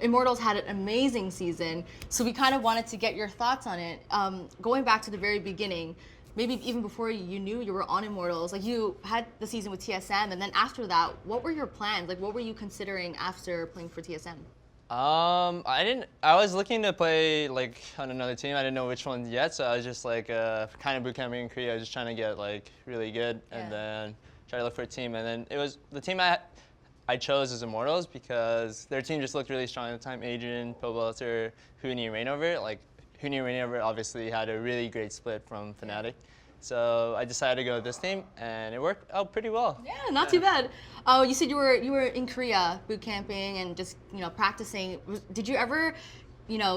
Immortals had an amazing season, so we kind of wanted to get your thoughts on it. Going back to the very beginning, maybe even before you knew you were on Immortals, like you had the season with TSM, and then after that, what were your plans? Like, what were you considering after playing for TSM? I was looking to play like on another team. I didn't know which one yet, so I was just like kind of boot camping in Korea. I was just trying to get like really good, and then try to look for a team. And then it was the team I chose as Immortals because their team just looked really strong at the time. Adrian, Pobelter, Huni, and Rainover. Like Huni and Rainover obviously had a really great split from Fnatic. So I decided to go with this team, and it worked out pretty well. Yeah, not too bad. You said you were in Korea boot camping and just practicing. Did you ever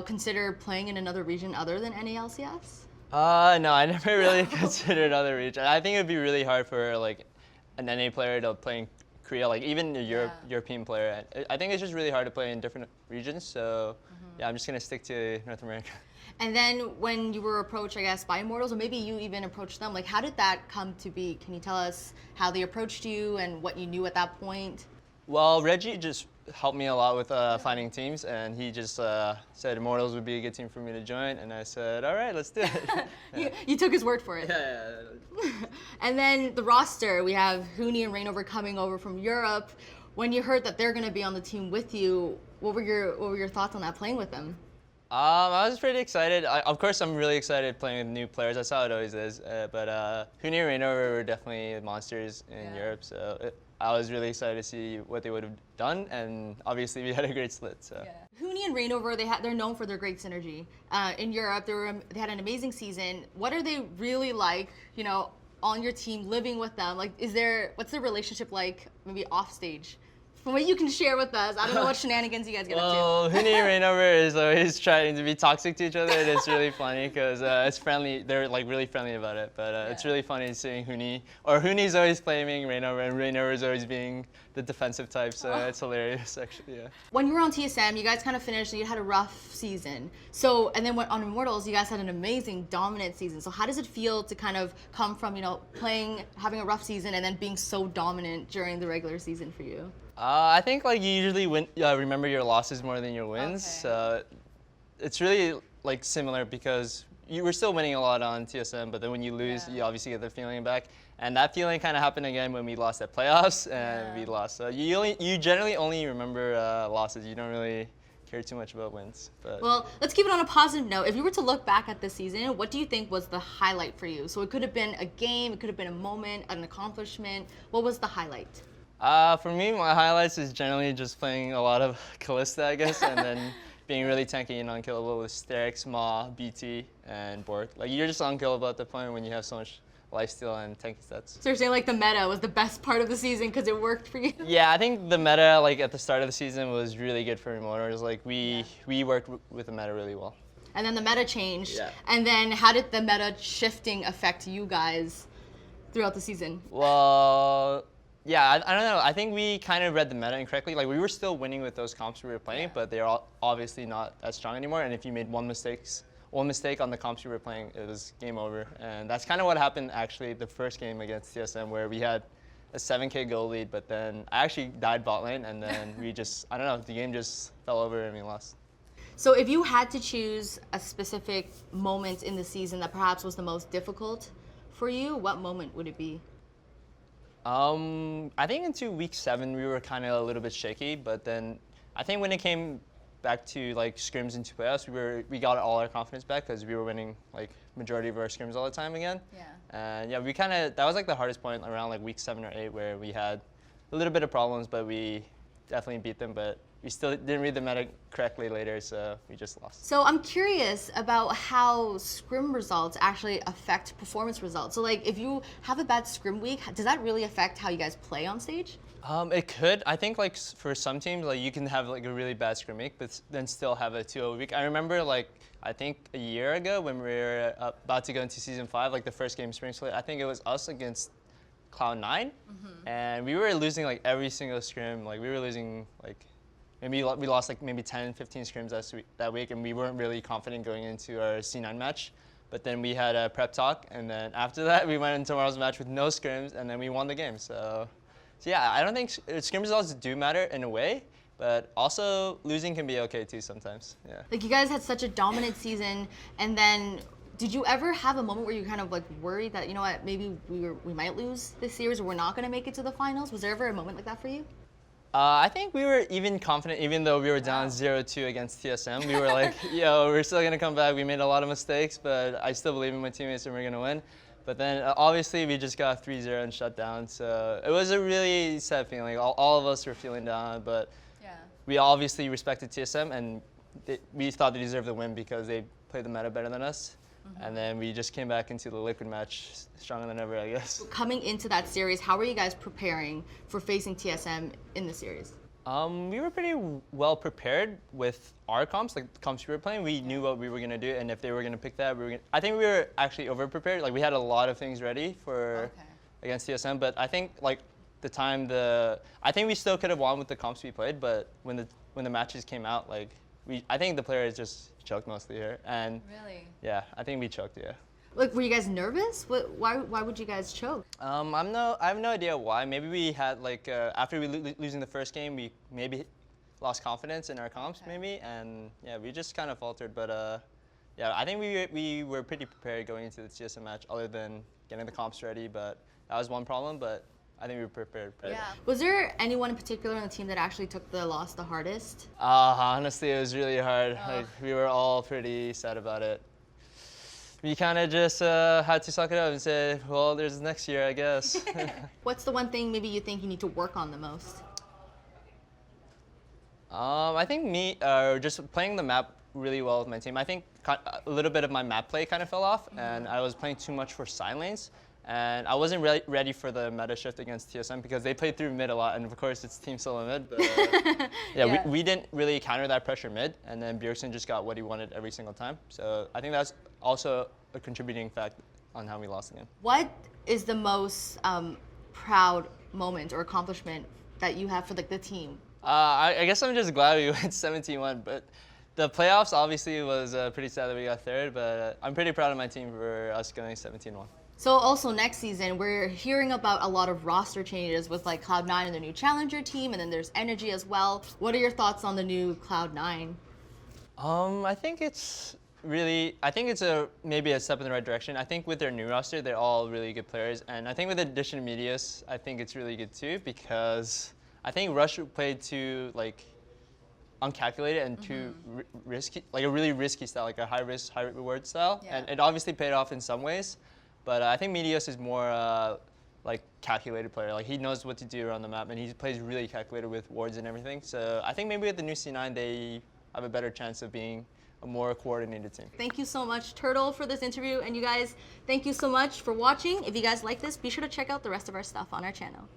consider playing in another region other than NALCS? No, I never really considered other regions. I think it would be really hard for like an NA player to play in Korea, like even a European player. I think it's just really hard to play in different regions. So yeah, I'm just gonna stick to North America. And then when you were approached, I guess, by Immortals, or maybe you even approached them, like how did that come to be? Can you tell us how they approached you and what you knew at that point? Well, Reggie just helped me a lot with finding teams, and he just said Immortals would be a good team for me to join, and I said, all right, let's do it. You took his word for it. Yeah. And then the roster, we have Huni and Rainover coming over from Europe. When you heard that they're going to be on the team with you, what were your thoughts on that, playing with them? I was pretty excited. Of course, I'm really excited playing with new players. That's how it always is. But Huni and Rainover were definitely monsters in Europe, so I was really excited to see what they would have done, and obviously we had a great split. So. Yeah. Huni and Rainover, they're known for their great synergy. In Europe, they had an amazing season. What are they really like, on your team, living with them? Like, what's their relationship like, maybe off stage? From what you can share with us, I don't know what shenanigans you guys get up to. Well, Huni and Rainover is always trying to be toxic to each other, and it's really funny because it's friendly. They're like really friendly about it, but it's really funny seeing Huni's always claiming Rainover, and Rainover's always being the defensive type. So it's hilarious, actually. Yeah. When you were on TSM, you guys kind of finished. You had a rough season. So, and then on Immortals, you guys had an amazing, dominant season. So, how does it feel to kind of come from having a rough season, and then being so dominant during the regular season for you? I think like you usually remember your losses more than your wins. Okay. So it's really like similar because you were still winning a lot on TSM, but then when you lose, you obviously get the feeling back. And that feeling kind of happened again when we lost at playoffs and we lost. So you generally only remember losses. You don't really care too much about wins. But well, let's keep it on a positive note. If you were to look back at this season, what do you think was the highlight for you? So it could have been a game, it could have been a moment, an accomplishment. What was the highlight? For me, my highlights is generally just playing a lot of Kalista, I guess, and then being really tanky and unkillable with Sterix, Ma, BT, and Bork. Like, you're just unkillable at the point when you have so much lifesteal and tanky stats. So you're saying like the meta was the best part of the season because it worked for you? Yeah, I think the meta like at the start of the season was really good for Immortals. Like we worked with the meta really well. And then the meta changed. Yeah. And then how did the meta shifting affect you guys throughout the season? Well, yeah, I don't know. I think we kind of read the meta incorrectly. Like, we were still winning with those comps we were playing, but they're obviously not as strong anymore. And if you made one mistake on the comps you were playing, it was game over. And that's kind of what happened, actually, the first game against TSM, where we had a 7K goal lead, but then I actually died bot lane, and then we just, I don't know, the game just fell over and we lost. So if you had to choose a specific moment in the season that perhaps was the most difficult for you, what moment would it be? I think into week 7 we were kind of a little bit shaky, but then I think when it came back to like scrims into playoffs, we got all our confidence back because we were winning like majority of our scrims all the time again. Yeah. And yeah, that was like the hardest point around like week 7 or 8 where we had a little bit of problems, but we definitely beat them. But we still didn't read the meta correctly later, so we just lost. So I'm curious about how scrim results actually affect performance results. So like if you have a bad scrim week, does that really affect how you guys play on stage? It could. I think like for some teams, like you can have like a really bad scrim week, but then still have a 2-0 week. I remember like I think a year ago when we were about to go into season 5, like the first game spring split, I think it was us against Cloud9, and we were losing like every single scrim. Like we were losing like. Maybe we lost like maybe 10, 15 scrims that week, and we weren't really confident going into our C9 match. But then we had a prep talk, and then after that, we went into tomorrow's match with no scrims, and then we won the game. So yeah, I don't think scrim results do matter in a way, But also losing can be okay too sometimes. Yeah. Like you guys had such a dominant season, and then did you ever have a moment where you kind of like worried that, you know what, maybe we might lose this series or we're not going to make it to the finals? Was there ever a moment like that for you? I think we were even confident, even though we were down 0-2 against TSM. We were like, yo, we're still going to come back. We made a lot of mistakes, but I still believe in my teammates and we're going to win. But then obviously we just got 3-0 and shut down. So it was a really sad feeling. All of us were feeling down, but we obviously respected TSM and we thought they deserved the win because they played the meta better than us. And then we just came back into the Liquid match stronger than ever, I guess. Coming into that series, how were you guys preparing for facing TSM in the series? We were pretty well prepared with our comps, like the comps we were playing. We knew what we were gonna do, and if they were gonna pick that, I think we were actually over prepared. Like we had a lot of things ready for against TSM, but I think like I think we still could have won with the comps we played, but when the matches came out, like I think the players just choked mostly here, and yeah, I think we choked, yeah. Like, were you guys nervous? Why would you guys choke? I have no idea why. Maybe we had like after losing the first game, we maybe lost confidence in our comps, maybe, and yeah, we just kind of faltered. But yeah, I think we were pretty prepared going into the TSM match, other than getting the comps ready. But that was one problem. But I think we were prepared. Yeah. Was there anyone in particular on the team that actually took the loss the hardest? Honestly, it was really hard. Like we were all pretty sad about it. We kind of just had to suck it up and say, well, there's next year, I guess. What's the one thing maybe you think you need to work on the most? I think just playing the map really well with my team. I think a little bit of my map play kind of fell off, and I was playing too much for side lanes. And I wasn't ready for the meta shift against TSM because they played through mid a lot, and of course it's team solo mid. But yeah, we didn't really counter that pressure mid, and then Bjergsen just got what he wanted every single time. So I think that's also a contributing fact on how we lost the game. What is the most proud moment or accomplishment that you have for like the team? I guess I'm just glad we went 17-1, but the playoffs obviously was pretty sad that we got third, but I'm pretty proud of my team for us going 17-1. So also next season, we're hearing about a lot of roster changes with like Cloud9 and the new Challenger team, and then there's Energy as well. What are your thoughts on the new Cloud9? I think it's maybe a step in the right direction. I think with their new roster, they're all really good players, and I think with the addition of Meteos, I think it's really good too because I think Rush played too like uncalculated and too risky, like a really risky style, like a high risk, high reward style, and it obviously paid off in some ways. But I think Meteos is more like calculated player. Like he knows what to do around the map, and he plays really calculated with wards and everything. So I think maybe with the new C9, they have a better chance of being a more coordinated team. Thank you so much, Turtle, for this interview. And you guys, thank you so much for watching. If you guys like this, be sure to check out the rest of our stuff on our channel.